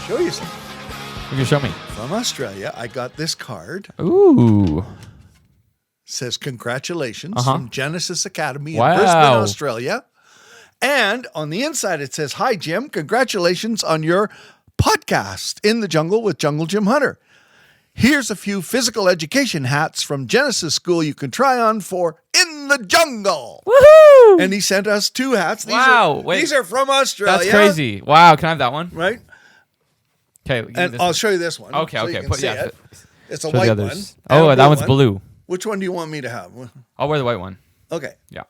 show you something. You can show me. From Australia, I got this card. Ooh. It says congratulations from Genesis Academy in Wow. Brisbane, Australia. And on the inside, it says, "Hi, Jim. Congratulations on your podcast, In the Jungle with Jungle Jim Hunter. Here's a few physical education hats from Genesis School you can try on for In the Jungle." Woohoo! And he sent us 2 hats. These are from Australia. That's crazy. Wow. Can I have that one? Right? Okay. And I'll show you this one. Okay. so you can see it. It's a Show the white others. one. Oh, and a that one's one. blue. Which one do you want me to have? I'll wear the white one. Okay. Yeah.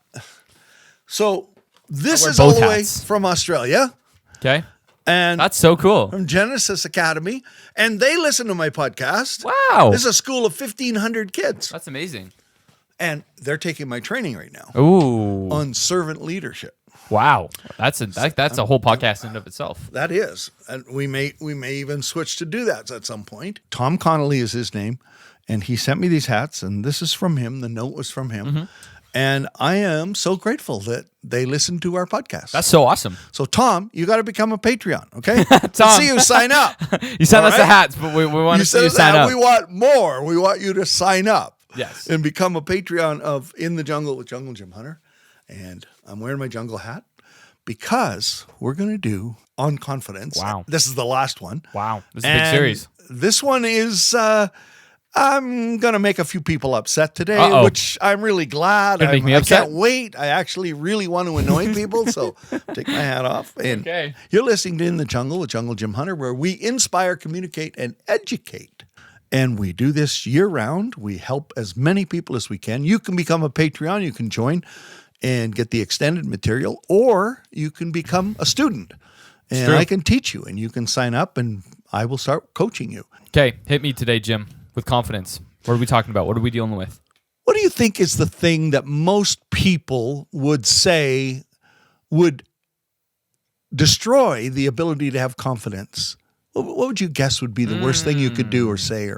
So this wear is all both the way hats. from Australia. Okay. And That's so cool. from Genesis Academy. And they listen to my podcast. Wow. This is a school of 1,500 kids. That's amazing. And they're taking my training right now Ooh. on servant leadership. Wow. That's a whole podcast in and of itself. That is. And we may even switch to do that at some point. Tom Connolly is his name. And he sent me these hats. And this is from him. The note was from him. Mm-hmm. And I am so grateful that they listen to our podcast. That's so awesome. So, Tom, you got to become a Patreon, okay? Tom. Let's see you sign up. You sent All us the right? hats, but we want to see you sign up. We want more. We want you to sign up. Yes. And become a Patreon of In the Jungle with Jungle Jim Hunter. And I'm wearing my jungle hat because we're going to do On Confidence. Wow. This is the last one. Wow. This is a big series. This one is... I'm going to make a few people upset today, Uh-oh. which I'm really glad. Gonna make me I upset? can't wait. I actually really want to annoy people, so take my hat off. And Okay. You're listening to In the Jungle with Jungle Jim Hunter, where we inspire, communicate, and educate. And we do this year-round. We help as many people as we can. You can become a Patreon. You can join and get the extended material, or you can become a student. And true. I can teach you, and you can sign up, and I will start coaching you. Okay. Hit me today, Jim, with confidence. What are we talking about? What are we dealing with? What do you think is the thing that most people would say would destroy the ability to have confidence? What would you guess would be the worst thing you could do or say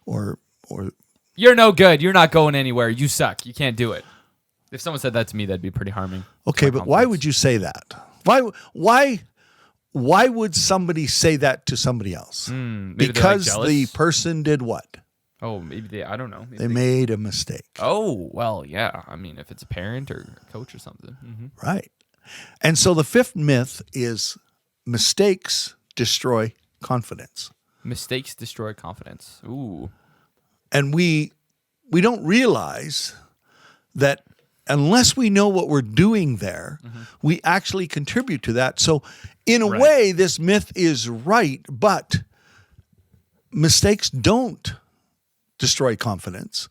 or You're no good. You're not going anywhere. You suck. You can't do it. If someone said that to me, that'd be pretty harming. okay, but why would you say that? Why would somebody say that to somebody else? Maybe they're, Because jealous? the person did what? Oh, maybe I don't know. Maybe They made a mistake. Oh, well, yeah. I mean, if it's a parent or a coach or something. Mm-hmm. Right. And so the 5th myth is mistakes destroy confidence. Mistakes destroy confidence. Ooh. And we don't realize that unless we know what we're doing there, we actually contribute to that. So in a Right. way, this myth is right, but mistakes don't destroy confidence.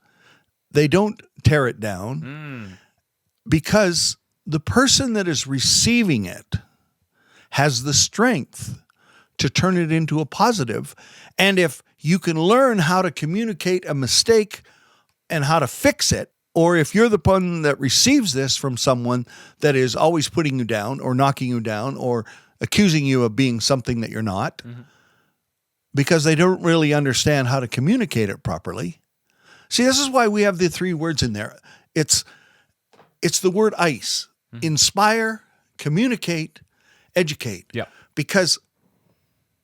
They don't tear it down because the person that is receiving it has the strength to turn it into a positive. And if you can learn how to communicate a mistake and how to fix it, or if you're the one that receives this from someone that is always putting you down or knocking you down or accusing you of being something that you're not, because they don't really understand how to communicate it properly. See, this is why we have the 3 words in there. It's the word ICE. Inspire, communicate, educate. Yeah. Because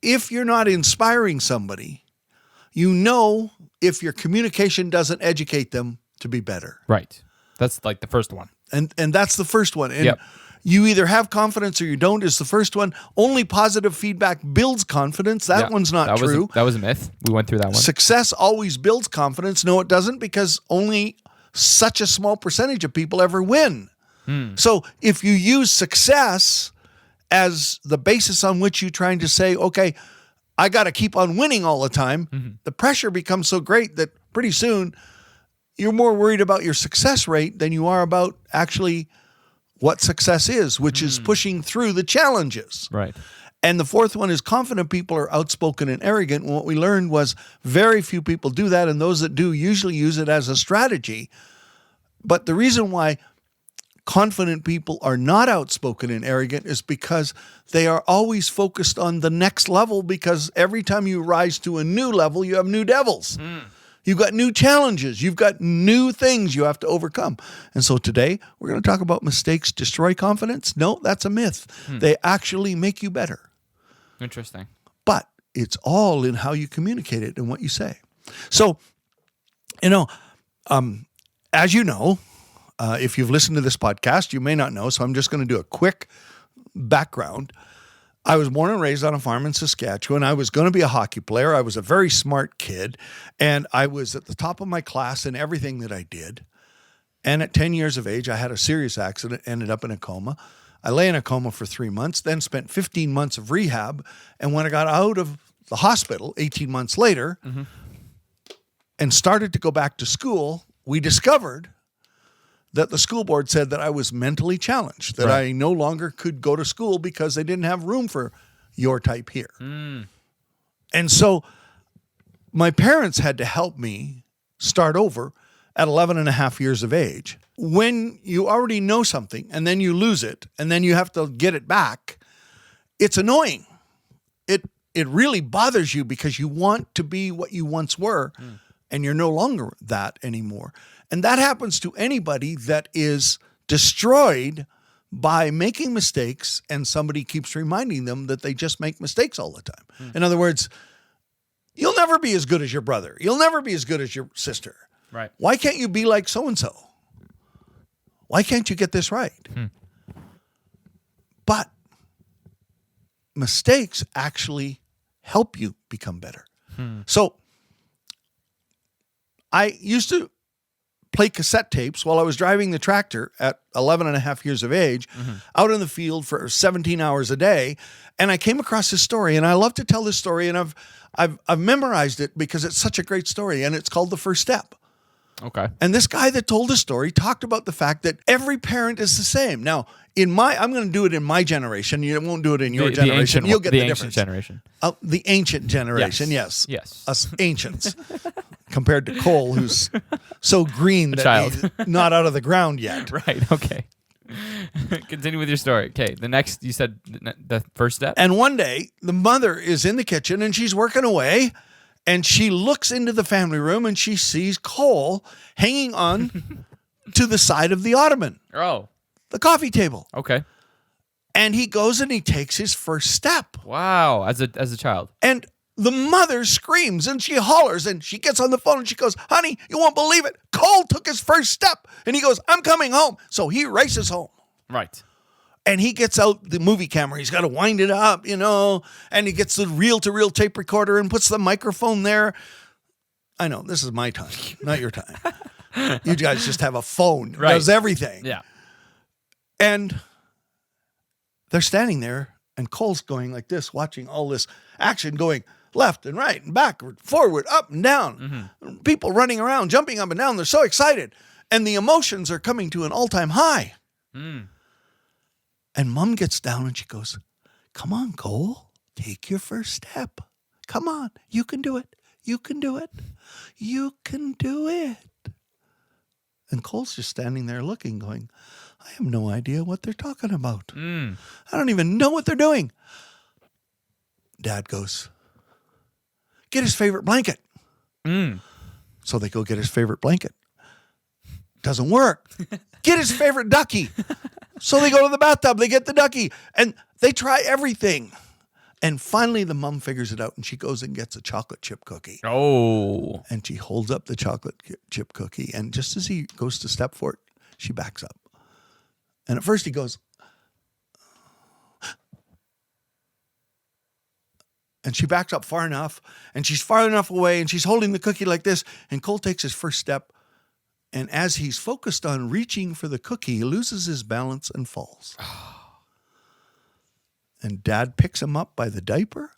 if you're not inspiring somebody, you know if your communication doesn't educate them to be better. Right. That's like the first one. And that's the first one. And Yep. you either have confidence or you don't is the first one. Only positive feedback builds confidence. That Yeah. one's not true. That was a myth. We went through that one. Success always builds confidence. No, it doesn't, because only such a small percentage of people ever win. So if you use success as the basis on which you're trying to say, okay, I got to keep on winning all the time, the pressure becomes so great that pretty soon you're more worried about your success rate than you are about actually what success is, which is pushing through the challenges. Right. And the 4th one is confident people are outspoken and arrogant. And what we learned was very few people do that, and those that do usually use it as a strategy. But the reason why confident people are not outspoken and arrogant is because they are always focused on the next level, because every time you rise to a new level, you have new devils. You've got new challenges. You've got new things you have to overcome. And so today we're going to talk about mistakes destroy confidence. No, that's a myth. They actually make you better. Interesting. But it's all in how you communicate it and what you say. So, as you know, if you've listened to this podcast, you may not know, so I'm just going to do a quick background. I was born and raised on a farm in Saskatchewan. I was going to be a hockey player. I was a very smart kid, and I was at the top of my class in everything that I did. And at 10 years of age, I had a serious accident, ended up in a coma. I lay in a coma for 3 months, then spent 15 months of rehab. And when I got out of the hospital 18 months later and started to go back to school, we discovered that the school board said that I was mentally challenged, that I no longer could go to school because they didn't have room for your type here. And so my parents had to help me start over at 11 and a half years of age. When you already know something and then you lose it and then you have to get it back, it's annoying. It really bothers you because you want to be what you once were and you're no longer that anymore. And that happens to anybody that is destroyed by making mistakes and somebody keeps reminding them that they just make mistakes all the time. In other words, you'll never be as good as your brother. You'll never be as good as your sister. Right. Why can't you be like so-and-so? Why can't you get this right? But mistakes actually help you become better. So I used to play cassette tapes while I was driving the tractor at 11 and a half years of age out in the field for 17 hours a day. And I came across this story, and I love to tell this story, and I've memorized it because it's such a great story, and it's called The First Step. Okay. And this guy that told the story talked about the fact that every parent is the same. Now, I'm going to do it in my generation. You won't do it in your generation. You'll get the difference. Generation. The ancient generation, yes. Yes. Us ancients. Compared to Cole, who's so green that he's not out of the ground yet. Right. Okay. Continue with your story. Okay. The next, you said the first step. And one day, the mother is in the kitchen and she's working away. And she looks into the family room and she sees Cole hanging on to the side of the ottoman. Oh. The coffee table. Okay. And he goes and he takes his first step. Wow. As a child. And the mother screams and she hollers and she gets on the phone and she goes, honey, you won't believe it. Cole took his first step. And he goes, I'm coming home. So he races home. Right. And he gets out the movie camera. He's got to wind it up, and he gets the reel-to-reel tape recorder and puts the microphone there. I know, this is my time, not your time. You guys just have a phone. It does everything. Yeah. And they're standing there, and Cole's going like this, watching all this action going left and right and backward, forward, up and down. People running around, jumping up and down. They're so excited. And the emotions are coming to an all-time high. And Mom gets down and she goes, come on, Cole, take your first step. Come on, you can do it. You can do it. You can do it. And Cole's just standing there looking, going, I have no idea what they're talking about. I don't even know what they're doing. Dad goes, get his favorite blanket. So they go get his favorite blanket. Doesn't work. Get his favorite ducky. So they go to the bathtub, they get the ducky, and they try everything. And finally, the mom figures it out, and she goes and gets a chocolate chip cookie. Oh. And she holds up the chocolate chip cookie, and just as he goes to step for it, she backs up. And at first he goes, and she backs up far enough, and she's far enough away, and she's holding the cookie like this, and Cole takes his first step. And as he's focused on reaching for the cookie, he loses his balance and falls. And Dad picks him up by the diaper.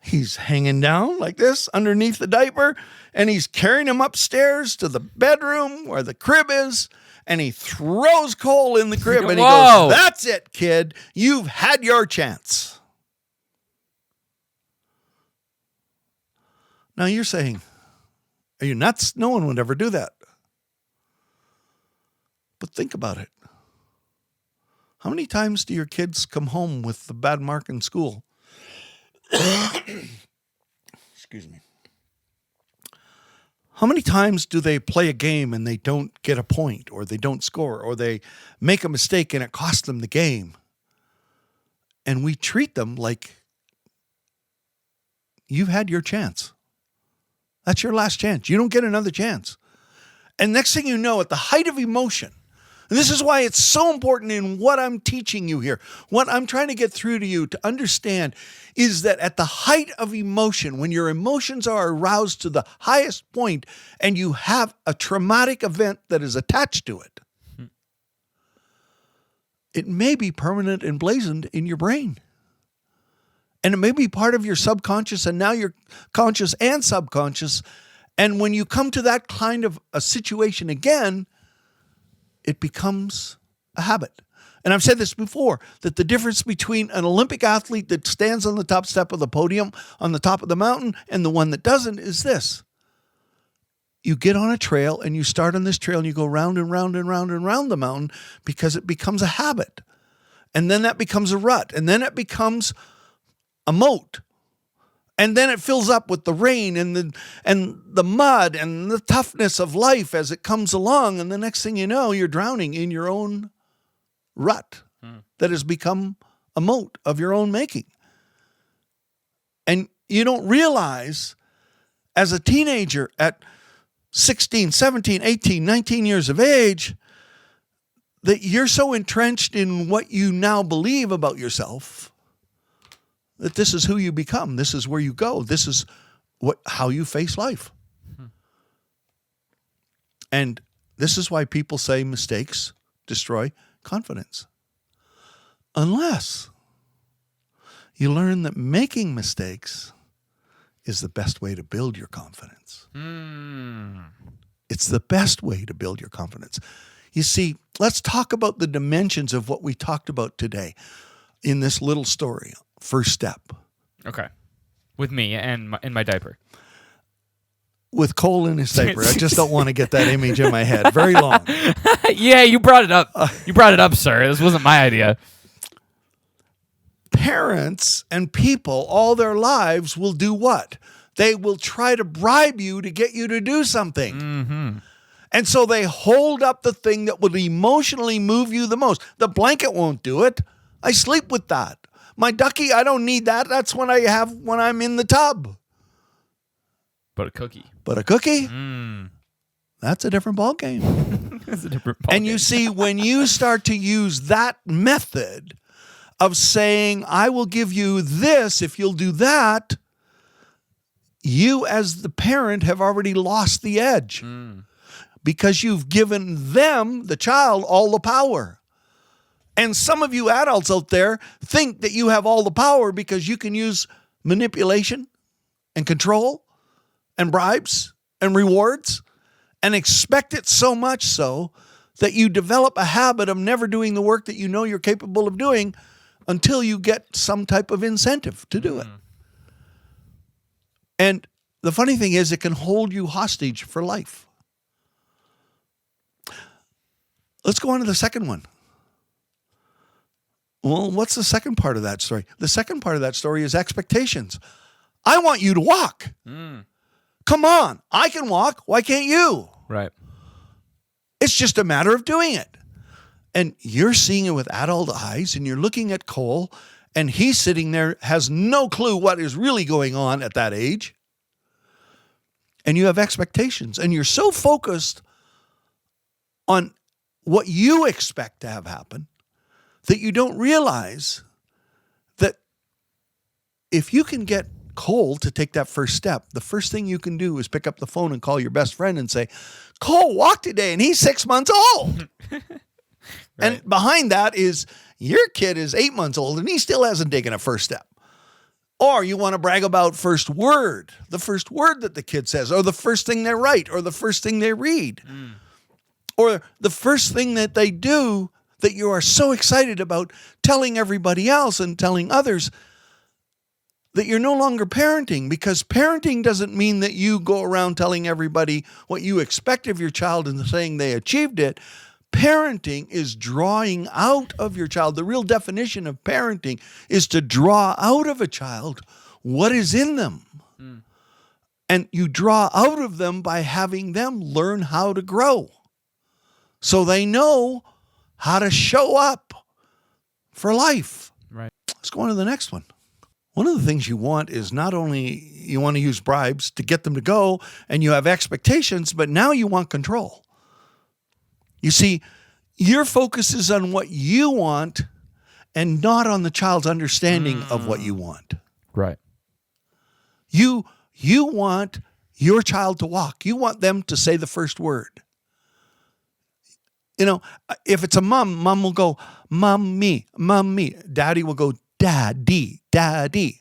He's hanging down like this underneath the diaper, and he's carrying him upstairs to the bedroom where the crib is, and he throws Cole in the crib, and he goes, that's it, kid. You've had your chance. Now you're saying, are you nuts? No one would ever do that. But think about it. How many times do your kids come home with the bad mark in school? Excuse me. How many times do they play a game and they don't get a point, or they don't score, or they make a mistake and it costs them the game? And we treat them like you've had your chance. That's your last chance. You don't get another chance. And next thing you know, at the height of emotion, and this is why it's so important in what I'm teaching you here, what I'm trying to get through to you to understand is that at the height of emotion, when your emotions are aroused to the highest point and you have a traumatic event that is attached to it, it may be permanent and emblazoned in your brain. And it may be part of your subconscious and now your conscious and subconscious. And when you come to that kind of a situation again, it becomes a habit. And I've said this before, that the difference between an Olympic athlete that stands on the top step of the podium on the top of the mountain and the one that doesn't is this. You get on a trail and you start on this trail and you go round and round and round and round the mountain because it becomes a habit. And then that becomes a rut. And then it becomes a moat. And then it fills up with the rain and the mud and the toughness of life as it comes along. And the next thing you know, you're drowning in your own rut that has become a moat of your own making. And you don't realize as a teenager at 16, 17, 18, 19 years of age that you're so entrenched in what you now believe about yourself that this is who you become. This is where you go. This is how you face life. And this is why people say mistakes destroy confidence. Unless you learn that making mistakes is the best way to build your confidence. It's the best way to build your confidence. You see, let's talk about the dimensions of what we talked about today in this little story. First step. Okay. With me and in my diaper. With Cole in his diaper. I just don't want to get that image in my head. Very long. Yeah, you brought it up. You brought it up, sir. This wasn't my idea. Parents and people all their lives will do what? They will try to bribe you to get you to do something. Mm-hmm. And so they hold up the thing that would emotionally move you the most. The blanket won't do it. I sleep with that. My ducky, I don't need that. That's what I have when I'm in the tub. But a cookie. But a cookie? That's a different ballgame. That's a different And you see, when you start to use that method of saying, I will give you this if you'll do that, you as the parent have already lost the edge because you've given them, the child, all the power. And some of you adults out there think that you have all the power because you can use manipulation and control and bribes and rewards and expect it so much so that you develop a habit of never doing the work that you know you're capable of doing until you get some type of incentive to do it. And the funny thing is, it can hold you hostage for life. Let's go on to the second one. Well, what's the second part of that story? The second part of that story is expectations. I want you to walk. Come on, I can walk. Why can't you? Right. It's just a matter of doing it. And you're seeing it with adult eyes, and you're looking at Cole, and he's sitting there, has no clue what is really going on at that age. And you have expectations, and you're so focused on what you expect to have happen that you don't realize that if you can get Cole to take that first step, the first thing you can do is pick up the phone and call your best friend and say, Cole walked today and he's 6 months old. Right. And behind that is your kid is 8 months old and he still hasn't taken a first step. Or you want to brag about first word, the first word that the kid says, or the first thing they write, or the first thing they read, or the first thing that they do that you are so excited about telling everybody else and telling others that you're no longer parenting, because parenting doesn't mean that you go around telling everybody what you expect of your child and saying they achieved it. Parenting is drawing out of your child. The real definition of parenting is to draw out of a child what is in them. And you draw out of them by having them learn how to grow so they know how to show up for life. Right. Let's go on to the next one. One of the things you want is not only you want to use bribes to get them to go and you have expectations, but now you want control. You see, your focus is on what you want and not on the child's understanding of what you want. Right. You want your child to walk. You want them to say the first word. You know, if it's a mom will go, mommy, mommy. Daddy will go, daddy, daddy.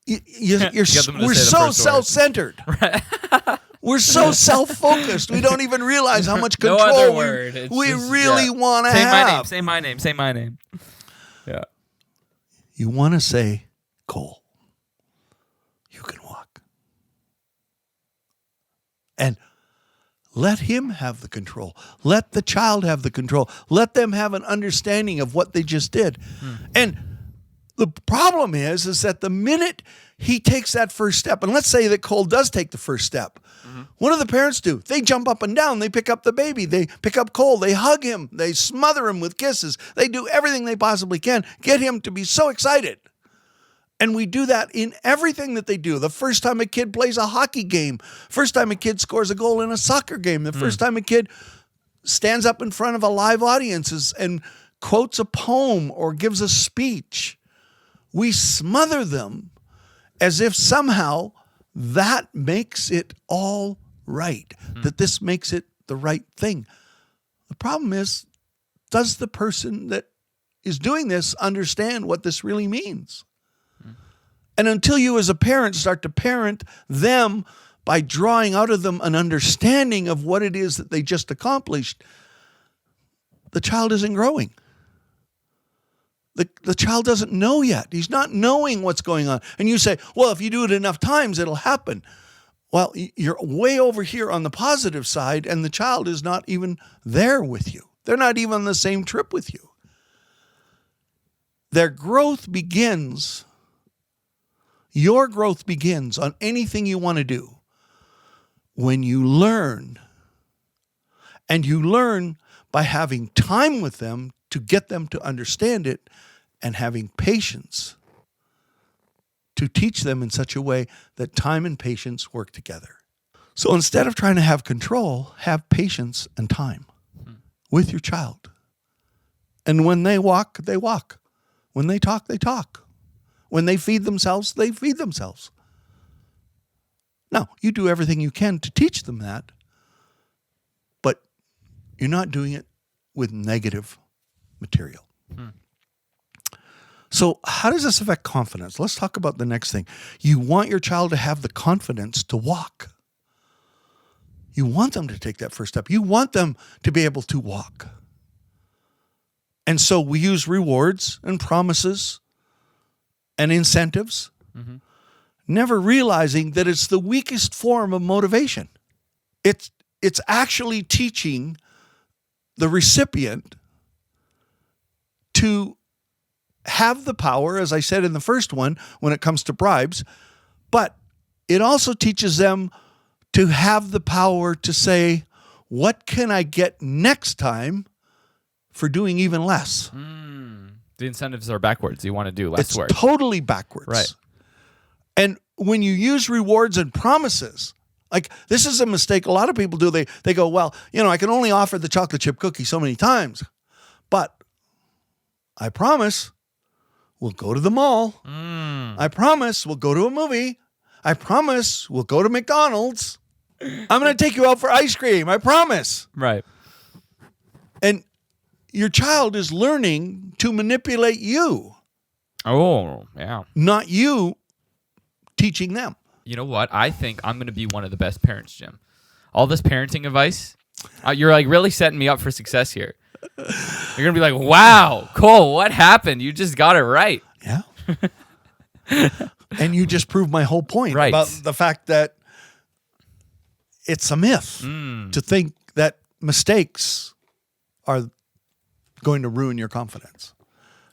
We're so self-centered. Right. We're so self-focused. We don't even realize how much control No other word. we really want to Say have. my name. Say my name. Say my name. Yeah. You want to say, Cole, you can walk. And let him have the control. Let the child have the control. Let them have an understanding of what they just did. And the problem is that the minute he takes that first step, and let's say that Cole does take the first step, what do the parents do? They jump up and down. They pick up the baby. They pick up Cole. They hug him. They smother him with kisses. They do everything they possibly can, get him to be so excited. And we do that in everything that they do. The first time a kid plays a hockey game, first time a kid scores a goal in a soccer game, the first time a kid stands up in front of a live audience and quotes a poem or gives a speech, we smother them as if somehow that makes it all right, that this makes it the right thing. The problem is, does the person that is doing this understand what this really means? And until you as a parent start to parent them by drawing out of them an understanding of what it is that they just accomplished, the child isn't growing. The child doesn't know yet. He's not knowing what's going on. And you say, well, if you do it enough times, it'll happen. Well, you're way over here on the positive side, and the child is not even there with you. They're not even on the same trip with you. Their growth begins, your growth begins on anything you want to do when you learn. And you learn by having time with them to get them to understand it and having patience to teach them in such a way that time and patience work together. So instead of trying to have control, have patience and time with your child. And when they walk, they walk. When they talk, they talk. When they feed themselves, they feed themselves. Now, you do everything you can to teach them that, but you're not doing it with negative material. So how does this affect confidence? Let's talk about the next thing. You want your child to have the confidence to walk. You want them to take that first step. You want them to be able to walk. And so we use rewards and promises and incentives, never realizing that it's the weakest form of motivation. It's actually teaching the recipient to have the power, as I said in the first one, when it comes to bribes, but it also teaches them to have the power to say, what can I get next time for doing even less? The incentives are backwards. You want to do less It's work. totally backwards. Right. And when you use rewards and promises, like this is a mistake a lot of people do. They go, well, I can only offer the chocolate chip cookie so many times, but I promise we'll go to the mall. I promise we'll go to a movie. I promise we'll go to McDonald's. I'm going to take you out for ice cream. I promise. Right. And your child is learning to manipulate you, Oh, yeah. not you teaching them. You know what? I think I'm going to be one of the best parents, Jim. All this parenting advice, you're like really setting me up for success here. You're going to be like, wow, Cole, what happened? You just got it right. Yeah. And you just proved my whole point Right. about the fact that it's a myth to think that mistakes are going to ruin your confidence.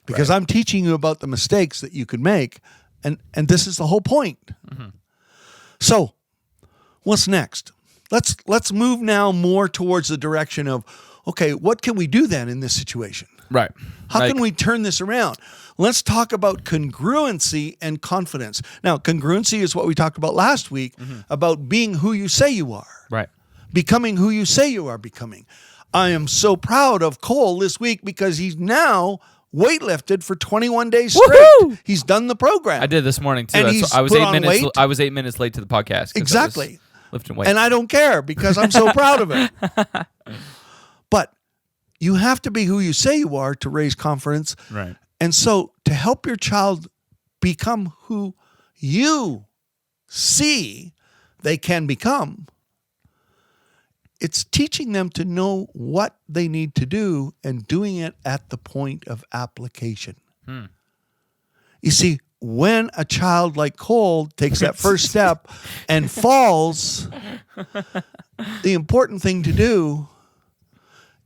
Because I'm teaching you about the mistakes that you could make, and this is the whole point. So, what's next? Let's move now more towards the direction of, okay, what can we do then in this situation? Right. How can we turn this around? Let's talk about congruency and confidence. Now, congruency is what we talked about last week about being who you say you are, Right. becoming who you say you are becoming. I am so proud of Cole this week because he's now weightlifted for 21 days straight. Woohoo! He's done the program. I did this morning too. And he's put on weight. I was 8 minutes late to the podcast. 'cause I was Exactly. lifting weights. And I don't care because I'm so proud of it. But you have to be who you say you are to raise confidence. Right. And so to help your child become who you see they can become, it's teaching them to know what they need to do and doing it at the point of application. You see, when a child like Cole takes that first step and falls, the important thing to do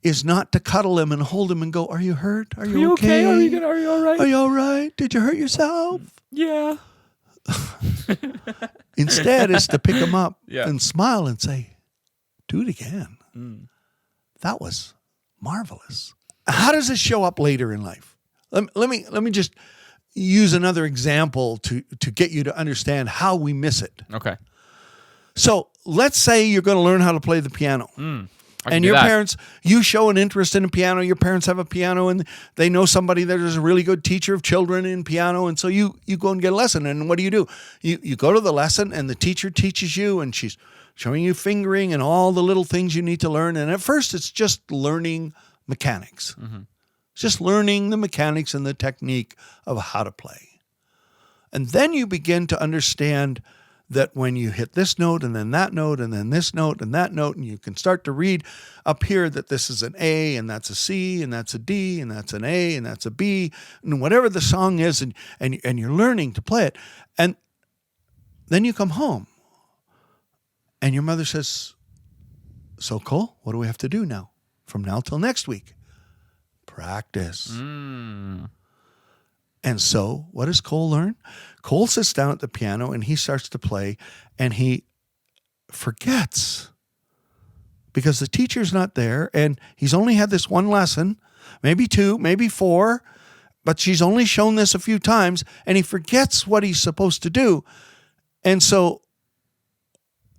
is not to cuddle him and hold him and go, "Are you hurt? Are you okay? Are you all right? Are you all right? Did you hurt yourself?" Yeah. Instead, is to pick him up Yeah. and smile and say, "Do it again. That was marvelous." How does this show up later in life? Let me just use another example to get you to understand how we miss it. Okay. So let's say you're going to learn how to play the piano. I can And do your that. parents, you show an interest in a piano. Your parents have a piano and they know somebody that is a really good teacher of children in piano. And so you go and get a lesson. And what do? You go to the lesson and the teacher teaches you and she's showing you fingering and all the little things you need to learn. And at first it's just learning mechanics. It's just learning the mechanics and the technique of how to play. And then you begin to understand that when you hit this note and then that note and then this note and that note, and you can start to read up here that this is an A and that's a C and that's a D and that's an A and that's a B and whatever the song is, and you're learning to play it. And then you come home and your mother says, "So Cole, what do we have to do now? From now till next week?" Practice. And so what does Cole learn? Cole sits down at the piano and he starts to play and he forgets because the teacher's not there and he's only had this one lesson, maybe two, maybe four, but she's only shown this a few times and he forgets what he's supposed to do. And so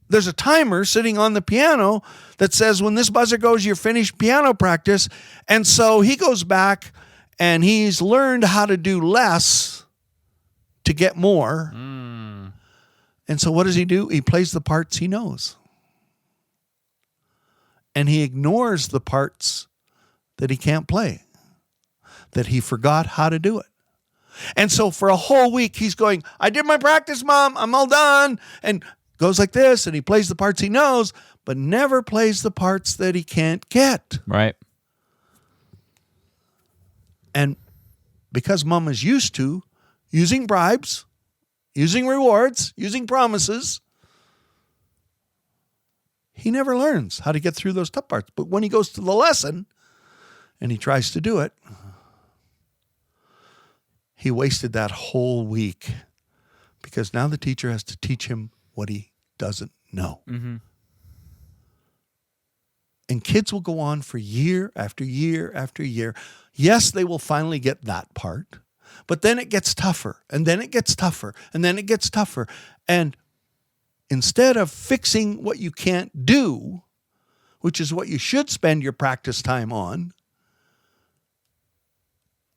there's a timer sitting on the piano that says when this buzzer goes, you're finished piano practice. And so he goes back and he's learned how to do less to get more. And so what does he do? He plays the parts he knows. And he ignores the parts that he can't play, that he forgot how to do it. And so for a whole week, he's going, "I did my practice, Mom. I'm all done." And goes like this, and he plays the parts he knows, but never plays the parts that he can't get. Right. And because Mom is used to using bribes, using rewards, using promises, he never learns how to get through those tough parts. But when he goes to the lesson and he tries to do it, he wasted that whole week because now the teacher has to teach him what he doesn't know. And kids will go on for year after year after year. Yes, they will finally get that part, but then it gets tougher, and then it gets tougher, and then it gets tougher. And instead of fixing what you can't do, which is what you should spend your practice time on,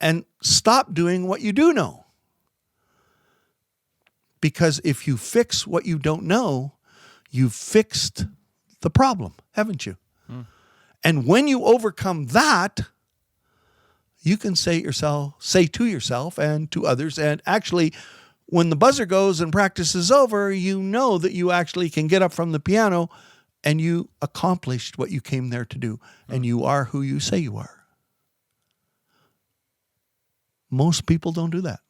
and stop doing what you do know. Because if you fix what you don't know, you've fixed the problem, haven't you? And when you overcome that, you can say to yourself and to others, and actually, when the buzzer goes and practice is over, you know that you actually can get up from the piano and you accomplished what you came there to do, and you are who you say you are. Most people don't do that.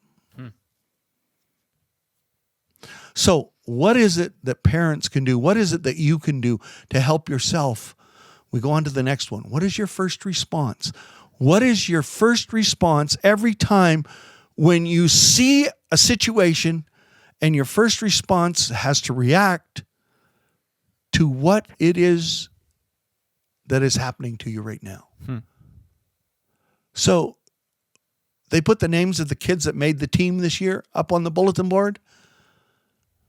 So what is it that parents can do? What is it that you can do to help yourself? We go on to the next one. What is your first response? What is your first response every time when you see a situation and your first response has to react to what it is that is happening to you right now? So they put the names of the kids that made the team this year up on the bulletin board.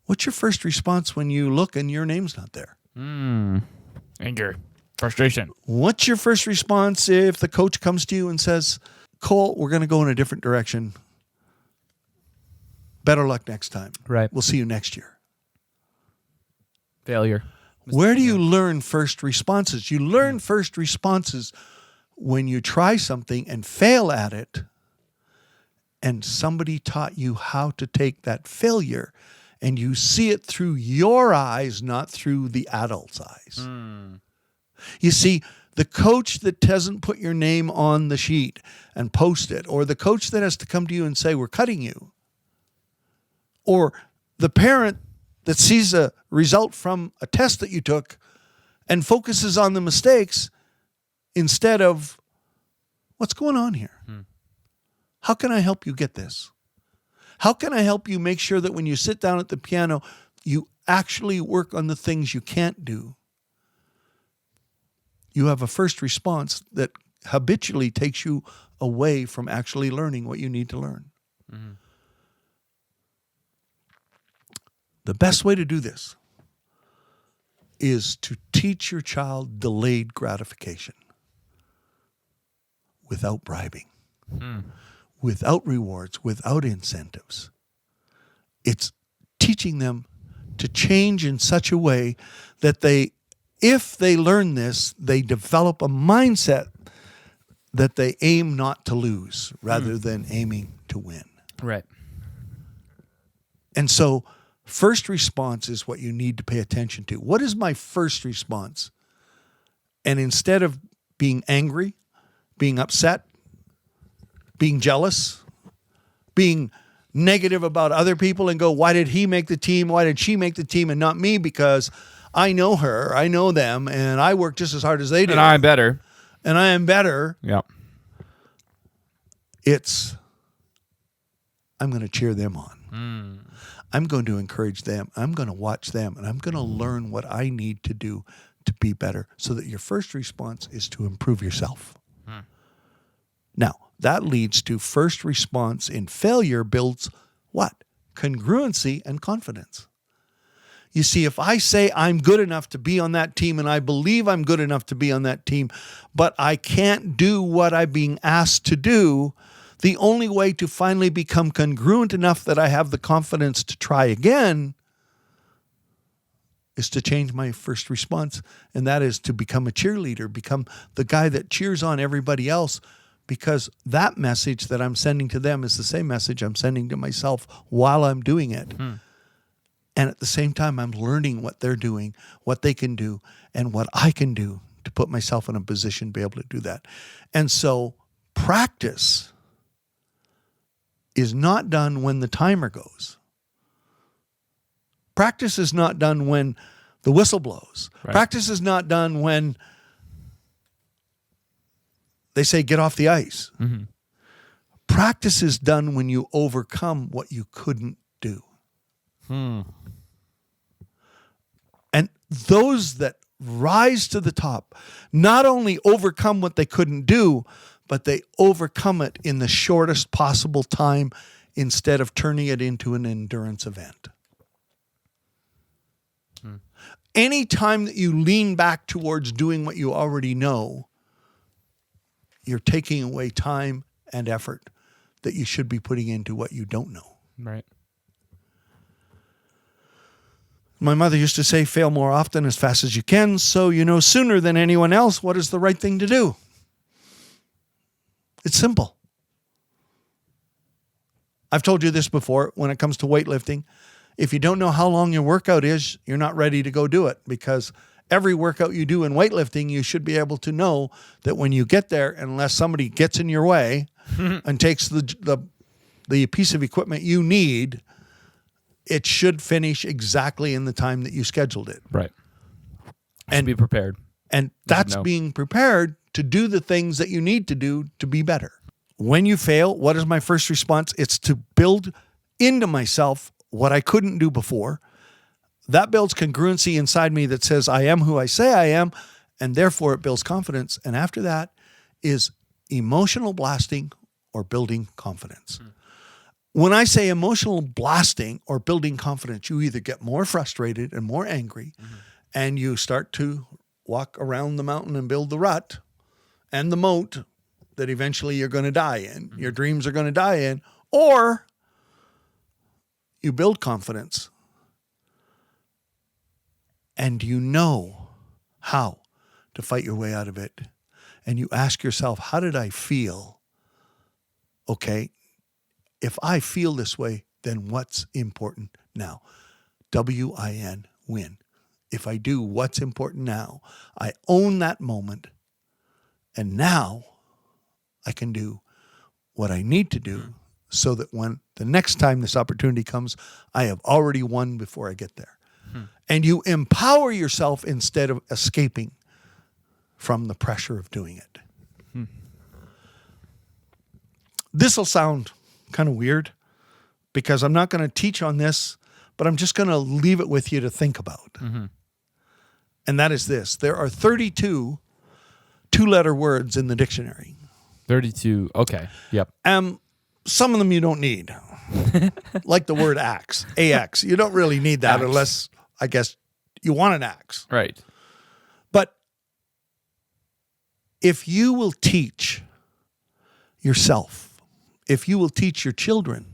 What's your first response when you look and your name's not there? Anger. Frustration. What's your first response if the coach comes to you and says, Cole, we're going to go in a different direction. Better luck next time. Right. We'll see you next year. Failure. Where do you learn first responses? You learn first responses when you try something and fail at it, and somebody taught you how to take that failure, and you see it through your eyes, not through the adult's eyes. You see, the coach that doesn't put your name on the sheet and post it, or the coach that has to come to you and say, we're cutting you, or the parent that sees a result from a test that you took and focuses on the mistakes instead of what's going on here. How can I help you get this? How can I help you make sure that when you sit down at the piano, you actually work on the things you can't do? You have a first response that habitually takes you away from actually learning what you need to learn. The best way to do this is to teach your child delayed gratification without bribing, without rewards, without incentives. It's teaching them to change in such a way that if they learn this, they develop a mindset that they aim not to lose rather than aiming to win. Right. And so first response is what you need to pay attention to. What is my first response? And instead of being angry, being upset, being jealous, being negative about other people and go, why did he make the team? Why did she make the team and not me? Because I know her, I know them, and I work just as hard as they do. And I'm better. And I am better. Yeah. I'm going to cheer them on. I'm going to encourage them. I'm going to watch them, and I'm going to learn what I need to do to be better, so that your first response is to improve yourself. Now, that leads to first response in failure builds what? Congruency and confidence. You see, if I say I'm good enough to be on that team, and I believe I'm good enough to be on that team, but I can't do what I'm being asked to do, the only way to finally become congruent enough that I have the confidence to try again is to change my first response, and that is to become a cheerleader, become the guy that cheers on everybody else, because that message that I'm sending to them is the same message I'm sending to myself while I'm doing it. And at the same time, I'm learning what they're doing, what they can do, and what I can do to put myself in a position to be able to do that. And so practice is not done when the timer goes. Practice is not done when the whistle blows. Right. Practice is not done when they say, get off the ice. Practice is done when you overcome what you couldn't do. And those that rise to the top not only overcome what they couldn't do, but they overcome it in the shortest possible time instead of turning it into an endurance event. Any time that you lean back towards doing what you already know, you're taking away time and effort that you should be putting into what you don't know. Right. My mother used to say, fail more often as fast as you can, so you know sooner than anyone else what is the right thing to do. It's simple. I've told you this before when it comes to weightlifting. If you don't know how long your workout is, you're not ready to go do it, because every workout you do in weightlifting, you should be able to know that when you get there, unless somebody gets in your way and takes the piece of equipment you need, it should finish exactly in the time that you scheduled it. Right. And be prepared. And that's being prepared to do the things that you need to do to be better. When you fail, what is my first response? It's to build into myself what I couldn't do before. That builds congruency inside me that says I am who I say I am, and therefore it builds confidence. And after that is emotional blasting or building confidence. When I say emotional blasting or building confidence, you either get more frustrated and more angry and you start to walk around the mountain and build the rut and the moat that eventually you're going to die in, your dreams are going to die in, or you build confidence and you know how to fight your way out of it. And you ask yourself, how did I feel? Okay, if I feel this way, then what's important now? W-I-N, win. If I do what's important now, I own that moment. And now I can do what I need to do so that when the next time this opportunity comes, I have already won before I get there. And you empower yourself instead of escaping from the pressure of doing it. This will sound kind of weird because I'm not going to teach on this, but I'm just going to leave it with you to think about. And that is this. There are 32 two-letter words in the dictionary. 32. Okay. Yep. Some of them you don't need. Like the word axe, A-X. You don't really need that unless, I guess, you want an axe. Right. But if you will teach yourself, if you will teach your children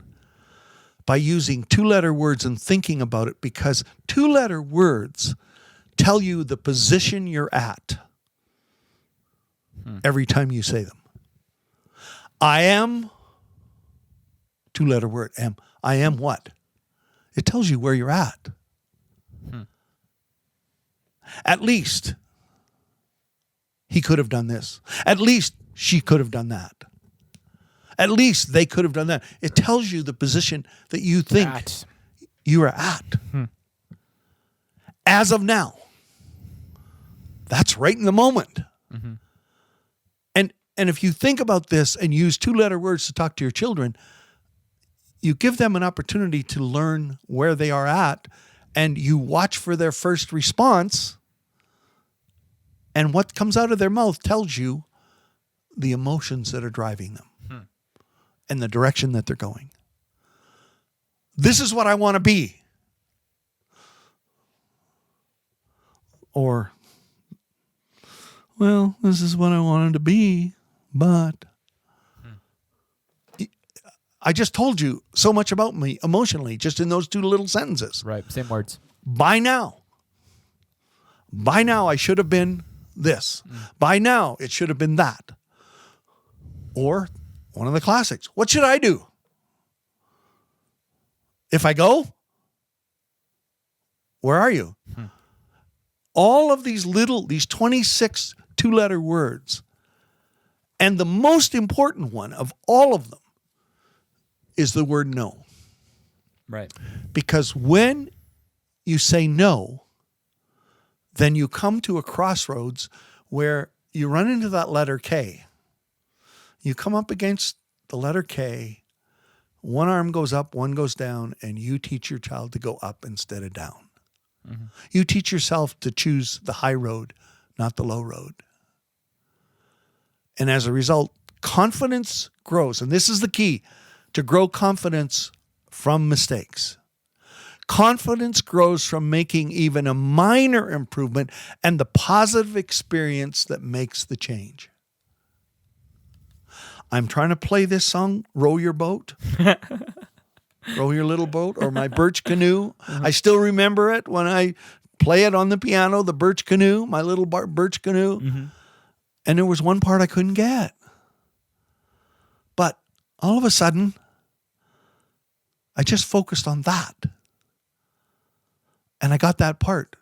by using two-letter words and thinking about it, because two-letter words tell you the position you're at every time you say them. I am, two-letter word, am. I am what? It tells you where you're at. At least he could have done this. At least she could have done that. At least they could have done that. It tells you the position that you think you are at. As of now. That's right in the moment. And if you think about this and use two-letter words to talk to your children, you give them an opportunity to learn where they are at, and you watch for their first response, and what comes out of their mouth tells you the emotions that are driving them and the direction that they're going. This is what I want to be. Or, well, this is what I wanted to be, but I just told you so much about me emotionally just in those two little sentences. Right. Same words. By now I should have been this. By now it should have been that. Or one of the classics. What should I do? If I go? Where are you? All of these 26 two-letter words. And the most important one of all of them is the word no. Right. Because when you say no, then you come to a crossroads where you run into that letter K. You come up against the letter K, one arm goes up, one goes down, and you teach your child to go up instead of down. You teach yourself to choose the high road, not the low road. And as a result, confidence grows. And this is the key, to grow confidence from mistakes. Confidence grows from making even a minor improvement and the positive experience that makes the change. I'm trying to play this song, Row Your Boat. Row Your Little Boat, or my Birch Canoe. I still remember it when I play it on the piano, the Birch Canoe, my little Birch Canoe. And there was one part I couldn't get. But all of a sudden, I just focused on that. And I got that part.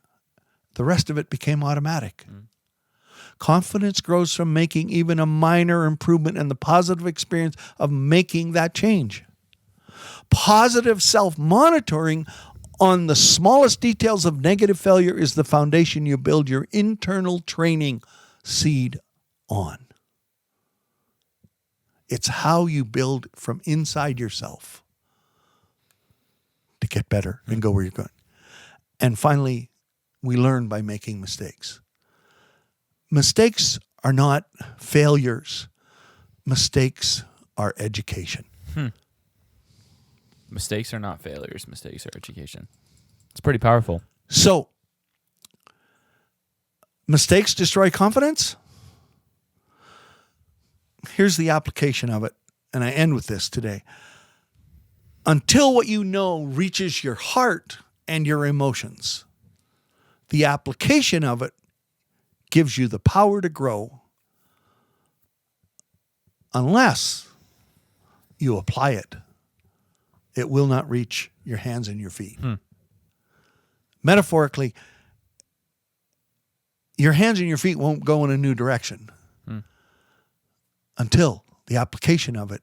The rest of it became automatic. Confidence grows from making even a minor improvement and the positive experience of making that change. Positive self-monitoring on the smallest details of negative failure is the foundation you build your internal training seed on. It's how you build from inside yourself to get better and go where you're going. And finally, we learn by making mistakes. Mistakes are not failures. Mistakes are education. Mistakes are not failures. Mistakes are education. It's pretty powerful. So, mistakes destroy confidence? Here's the application of it, and I end with this today. Until what you know reaches your heart and your emotions, the application of it gives you the power to grow unless you apply it. It will not reach your hands and your feet. Metaphorically, your hands and your feet won't go in a new direction until the application of it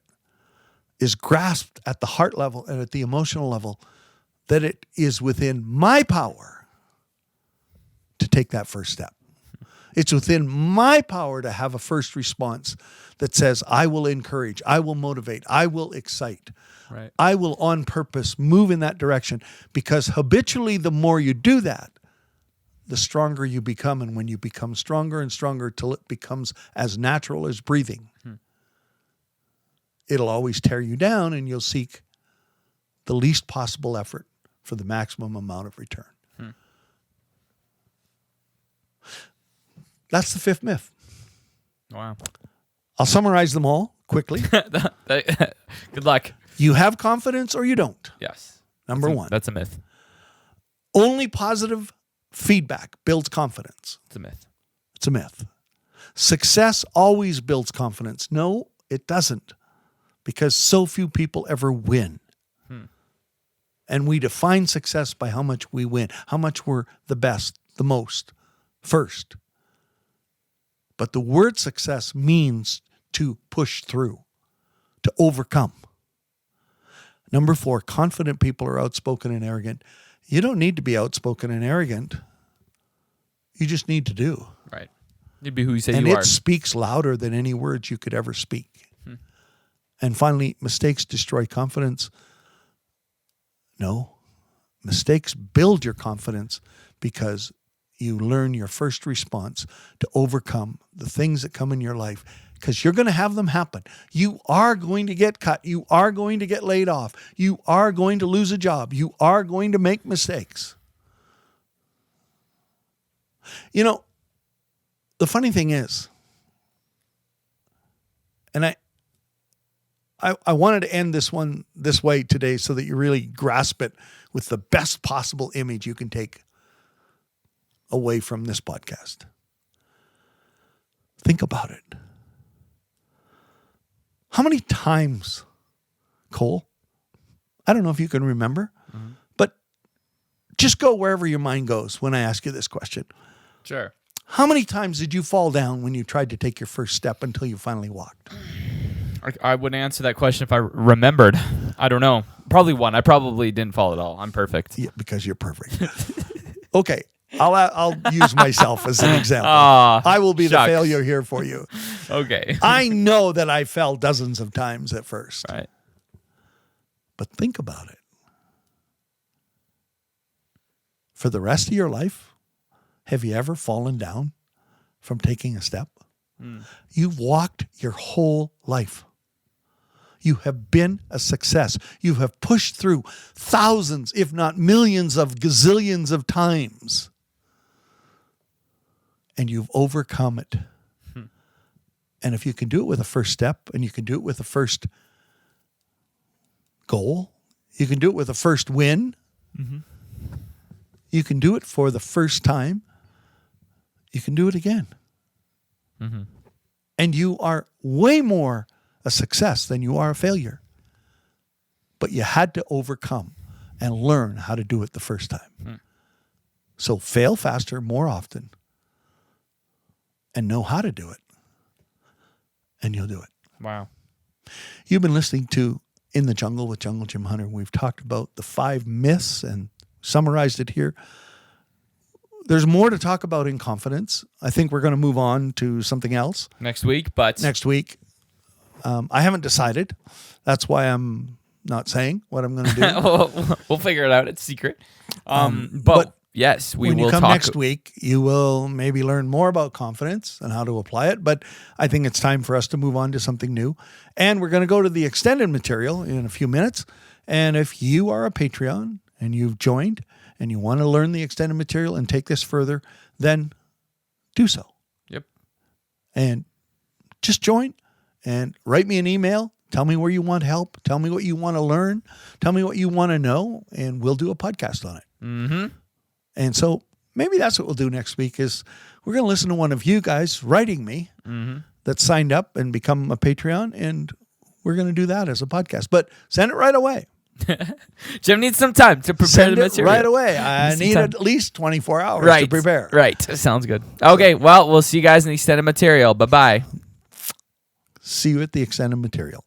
is grasped at the heart level and at the emotional level that it is within my power to take that first step. It's within my power to have a first response that says, I will encourage, I will motivate, I will excite. Right. I will on purpose move in that direction, because habitually the more you do that, the stronger you become. And when you become stronger and stronger till it becomes as natural as breathing, it'll always tear you down, and you'll seek the least possible effort for the maximum amount of return. That's the fifth myth. Wow. I'll summarize them all quickly. Good luck. You have confidence or you don't. Yes. Number one. That's a myth. Only positive feedback builds confidence. It's a myth. It's a myth. Success always builds confidence. No, it doesn't, because so few people ever win. And we define success by how much we win, how much we're the best, the most, first. But the word success means to push through, to overcome. Number 4, confident people are outspoken and arrogant. You don't need to be outspoken and arrogant. You just need to do. Right. You'd be who you say And you it are. speaks louder than any words you could ever speak. And finally, mistakes destroy confidence. No. Mistakes build your confidence, because you learn your first response to overcome the things that come in your life, because you're going to have them happen. You are going to get cut. You are going to get laid off. You are going to lose a job. You are going to make mistakes. You know, the funny thing is, and I wanted to end this one this way today so that you really grasp it with the best possible image you can take away from this podcast. Think about it. How many times, Cole, I don't know if you can remember, but just go wherever your mind goes when I ask you this question. Sure. How many times did you fall down when you tried to take your first step until you finally walked? I would answer that question if I remembered. I don't know. Probably one. I probably didn't fall at all. I'm perfect. Yeah, because you're perfect. Okay, I'll use myself as an example. I will be the shucks. failure here for you. Okay. I know that I fell dozens of times at first. Right. But think about it. For the rest of your life, have you ever fallen down from taking a step? You've walked your whole life. You have been a success. You have pushed through thousands, if not millions of gazillions of times. And you've overcome it. And if you can do it with a first step, and you can do it with a first goal, you can do it with a first win, you can do it for the first time, you can do it again. And you are way more a success than you are a failure. But you had to overcome and learn how to do it the first time. So fail faster, more often, and know how to do it. And you'll do it. Wow. You've been listening to In the Jungle with Jungle Jim Hunter. We've talked about the 5 myths and summarized it here. There's more to talk about in confidence. I think we're going to move on to something else Next week, but next week. I haven't decided. That's why I'm not saying what I'm going to do. we'll figure it out. It's secret. But yes, we when will you come talk next week, you will maybe learn more about confidence and how to apply it. But I think it's time for us to move on to something new. And we're going to go to the extended material in a few minutes. And if you are a Patreon and you've joined and you want to learn the extended material and take this further, then do so. Yep. And just join and write me an email. Tell me where you want help. Tell me what you want to learn. Tell me what you want to know, and we'll do a podcast on it. Mm-hmm. And so maybe that's what we'll do next week is we're going to listen to one of you guys writing me that signed up and become a Patreon, and we're going to do that as a podcast. But send it right away. Jim needs some time to prepare Send the it material. right away. I Some need time. at least 24 hours Right. to prepare. Right. Sounds good. Okay. Well, we'll see you guys in the extended material. Bye-bye. See you at the extended material.